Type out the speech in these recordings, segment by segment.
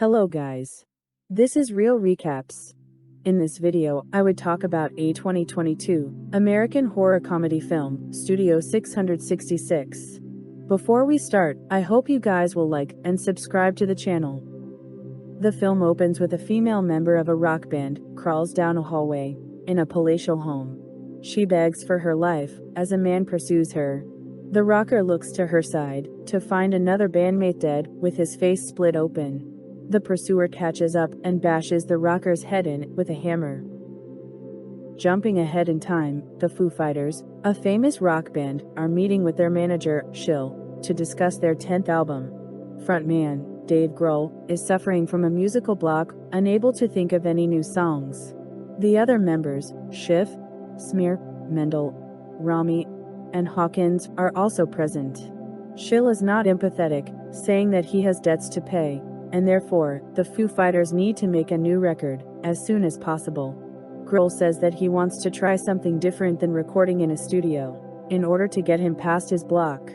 Hello guys. This is Real Recaps. In this video, I would talk about a 2022 American horror comedy film, Studio 666. Before we start, I hope you guys will like and subscribe to the channel. The film opens with a female member of a rock band crawls down a hallway in a palatial home. She begs for her life as a man pursues her. The rocker looks to her side to find another bandmate dead with his face split open. The pursuer catches up and bashes the rocker's head in with a hammer. Jumping ahead in time, the Foo Fighters, a famous rock band, are meeting with their manager, Shill, to discuss their 10th album. Frontman, Dave Grohl, is suffering from a musical block, unable to think of any new songs. The other members, Schiff, Smear, Mendel, Rami, and Hawkins, are also present. Shill is not empathetic, saying that he has debts to pay, and therefore, the Foo Fighters need to make a new record as soon as possible. Grohl says that he wants to try something different than recording in a studio, in order to get him past his block.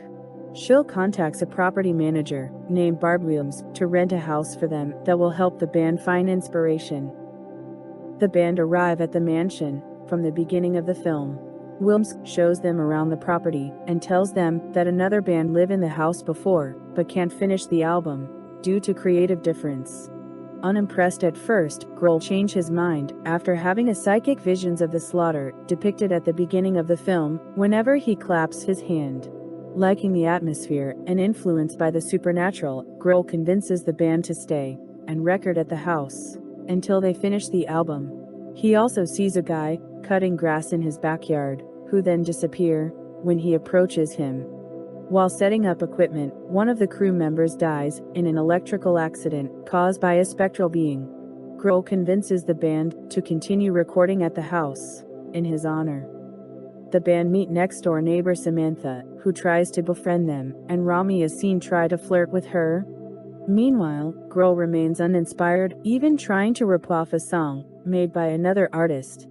Shill contacts a property manager, named Barb Williams, to rent a house for them that will help the band find inspiration. The band arrive at the mansion from the beginning of the film. Williams shows them around the property and tells them that another band lived in the house before, but can't finish the album due to creative difference. Unimpressed at first, Grohl changed his mind after having a psychic visions of the slaughter depicted at the beginning of the film whenever he claps his hand. Liking the atmosphere and influenced by the supernatural, Grohl convinces the band to stay and record at the house until they finish the album. He also sees a guy cutting grass in his backyard, who then disappear when he approaches him. While setting up equipment, one of the crew members dies in an electrical accident caused by a spectral being. Grohl convinces the band to continue recording at the house in his honor. The band meet next-door neighbor Samantha, who tries to befriend them, and Rami is seen try to flirt with her. Meanwhile, Grohl remains uninspired, even trying to rip off a song made by another artist.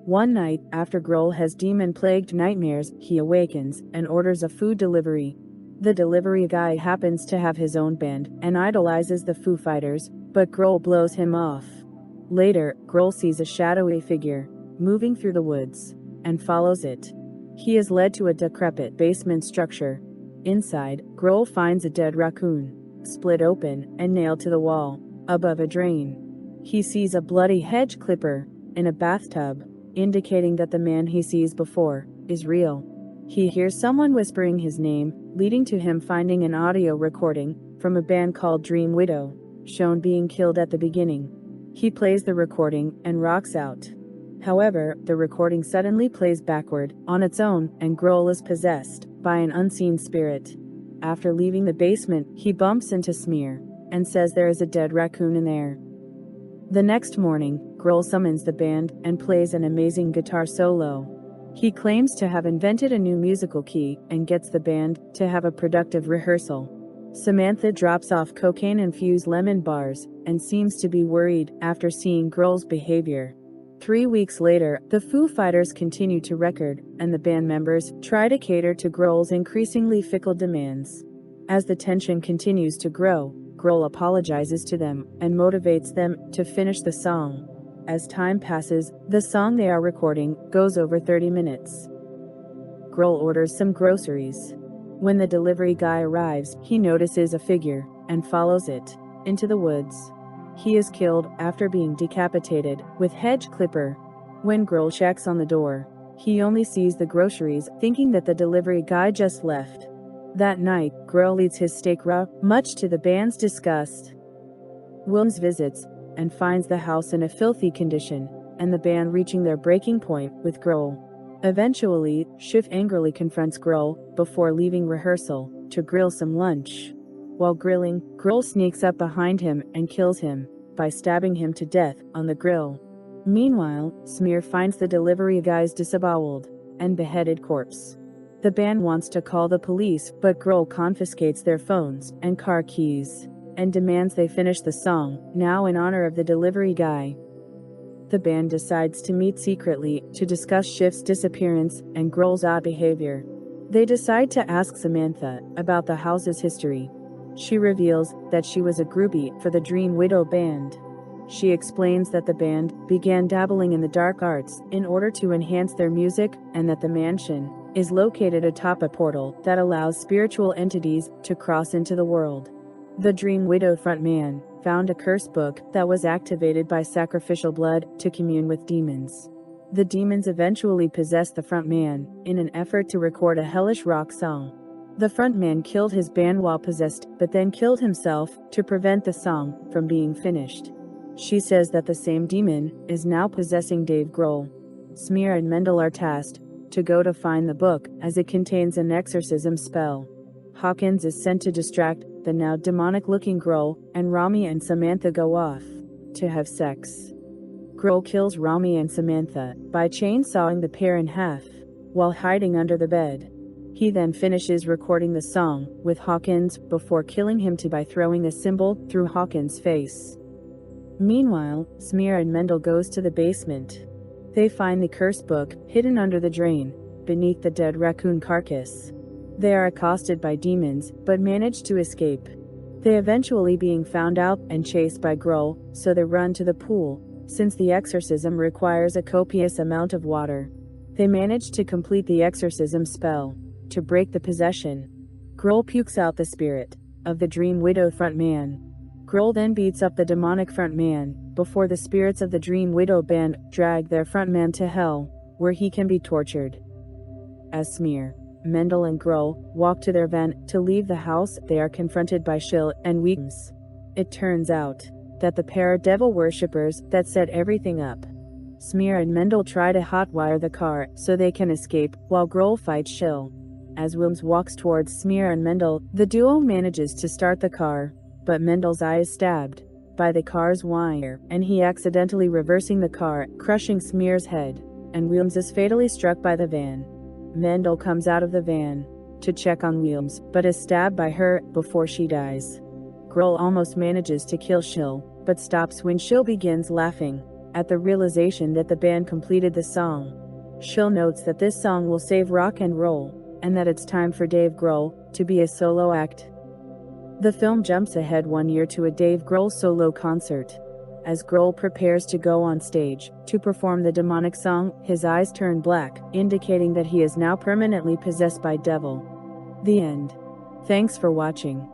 One night, after Grohl has demon-plagued nightmares, he awakens and orders a food delivery. The delivery guy happens to have his own band and idolizes the Foo Fighters, but Grohl blows him off. Later, Grohl sees a shadowy figure moving through the woods and follows it. He is led to a decrepit basement structure. Inside, Grohl finds a dead raccoon, split open and nailed to the wall, above a drain. He sees a bloody hedge clipper in a bathtub, indicating that the man he sees before is real. He hears someone whispering his name, leading to him finding an audio recording from a band called Dream Widow, shown being killed at the beginning. He plays the recording and rocks out. However, the recording suddenly plays backward on its own, and Grohl is possessed by an unseen spirit. After leaving the basement, he bumps into Smear and says there is a dead raccoon in there. The next morning, Grohl summons the band and plays an amazing guitar solo. He claims to have invented a new musical key and gets the band to have a productive rehearsal. Samantha drops off cocaine-infused lemon bars and seems to be worried after seeing Grohl's behavior. 3 weeks later, the Foo Fighters continue to record, and the band members try to cater to Grohl's increasingly fickle demands. As the tension continues to grow, Grohl apologizes to them and motivates them to finish the song. As time passes, the song they are recording goes over 30 minutes. Grohl orders some groceries. When the delivery guy arrives, he notices a figure and follows it into the woods. He is killed after being decapitated with hedge clipper. When Grohl checks on the door, he only sees the groceries, thinking that the delivery guy just left. That night, Grohl eats his steak raw, much to the band's disgust. Williams visits and finds the house in a filthy condition, and the band reaching their breaking point with Grohl. Eventually, Schiff angrily confronts Grohl before leaving rehearsal to grill some lunch. While grilling, Grohl sneaks up behind him and kills him by stabbing him to death on the grill. Meanwhile, Smear finds the delivery guy's disemboweled and beheaded corpse. The band wants to call the police, but Grohl confiscates their phones and car keys and demands they finish the song, now in honor of the delivery guy. The band decides to meet secretly to discuss Schiff's disappearance and Grohl's odd behavior. They decide to ask Samantha about the house's history. She reveals that she was a groupie for the Dream Widow band. She explains that the band began dabbling in the dark arts in order to enhance their music, and that the mansion is located atop a portal that allows spiritual entities to cross into the world. The Dream Widow frontman found a curse book that was activated by sacrificial blood to commune with demons. The demons eventually possessed the frontman in an effort to record a hellish rock song. The frontman killed his band while possessed, but then killed himself to prevent the song from being finished. She says that the same demon is now possessing Dave Grohl. Smear and Mendel are tasked to go to find the book, as it contains an exorcism spell. Hawkins is sent to distract the now demonic-looking Grohl, and Rami and Samantha go off to have sex. Grohl kills Rami and Samantha by chainsawing the pair in half while hiding under the bed. He then finishes recording the song with Hawkins before killing him by throwing a cymbal through Hawkins' face. Meanwhile, Smear and Mendel goes to the basement. They find the curse book hidden under the drain, beneath the dead raccoon carcass. They are accosted by demons, but manage to escape. They eventually being found out and chased by Grohl, so they run to the pool, since the exorcism requires a copious amount of water. They manage to complete the exorcism spell to break the possession. Grohl pukes out the spirit of the Dream Widow frontman. Grohl then beats up the demonic frontman before the spirits of the Dream Widow band drag their frontman to hell, where he can be tortured. As Smear, Mendel and Grohl walk to their van to leave the house, they are confronted by Schill and Weems. It turns out that the pair are devil worshippers that set everything up. Smear and Mendel try to hotwire the car so they can escape, while Grohl fights Schill. As Wilms walks towards Smear and Mendel, the duo manages to start the car, but Mendel's eye is stabbed by the car's wire, and he accidentally reversing the car, crushing Smear's head, and Wilms is fatally struck by the van. Mendel comes out of the van to check on Wilms, but is stabbed by her before she dies. Grohl almost manages to kill Schill, but stops when Schill begins laughing at the realization that the band completed the song. Schill notes that this song will save rock and roll, and that it's time for Dave Grohl to be a solo act. The film jumps ahead 1 year to a Dave Grohl solo concert. As Grohl prepares to go on stage to perform the demonic song, his eyes turn black, indicating that he is now permanently possessed by devil. The end. Thanks for watching.